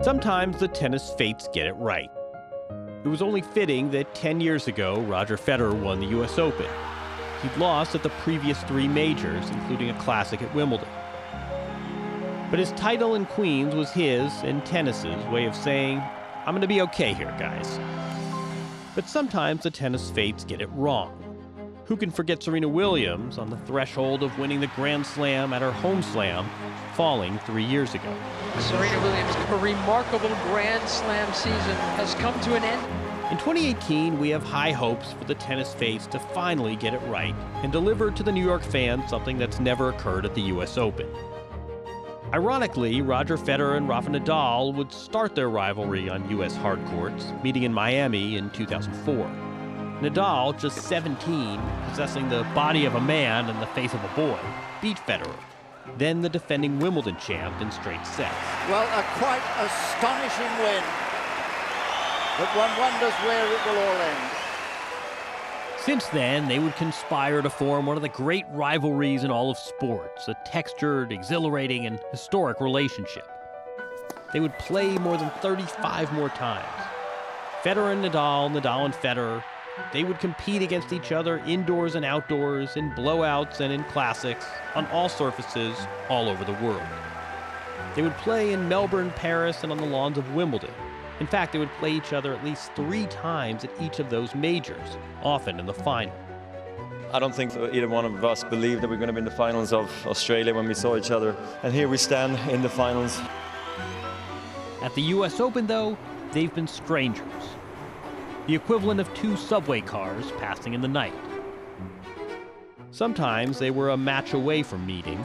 Sometimes the tennis fates get it right. It was only fitting that 10 years ago, Roger Federer won the US Open. He'd lost at the previous 3 majors, including a classic at Wimbledon. But his title in Queens was his and tennis's way of saying, I'm going to be okay here, guys. But sometimes the tennis fates get it wrong. Who can forget Serena Williams on the threshold of winning the Grand Slam at her home slam, falling 3 years ago? Serena Williams, her remarkable Grand Slam season has come to an end. In 2018, we have high hopes for the tennis fates to finally get it right and deliver to the New York fans something that's never occurred at the US Open. Ironically, Roger Federer and Rafa Nadal would start their rivalry on US hard courts, meeting in Miami in 2004. Nadal, just 17, possessing the body of a man and the face of a boy, beat Federer, then the defending Wimbledon champ in straight sets. Well, a quite astonishing win, but one wonders where it will all end. Since then, they would conspire to form one of the great rivalries in all of sports, a textured, exhilarating, and historic relationship. They would play more than 35 more times. Federer and Nadal, Nadal and Federer, they would compete against each other indoors and outdoors, in blowouts and in classics, on all surfaces, all over the world. They would play in Melbourne, Paris, and on the lawns of Wimbledon. In fact, they would play each other at least 3 times at each of those majors, often in the final. I don't think either one of us believed that we were going to be in the finals of Australia when we saw each other. And here we stand in the finals. At the US Open, though, they've been strangers. The equivalent of 2 subway cars passing in the night. Sometimes they were a match away from meeting.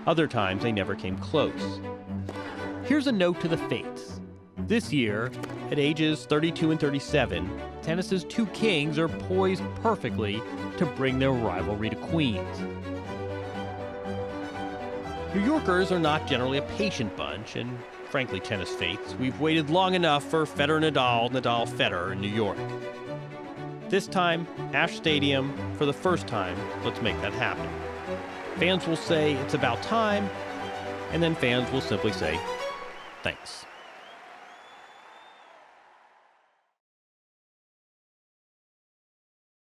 Other times they never came close. Here's a note to the fates. This year, at ages 32 and 37, tennis's 2 kings are poised perfectly to bring their rivalry to Queens. New Yorkers are not generally a patient bunch, and frankly, tennis fates, we've waited long enough for Federer-Nadal, Nadal-Federer in New York. This time, Ash Stadium, for the first time, let's make that happen. Fans will say it's about time, and then fans will simply say, thanks.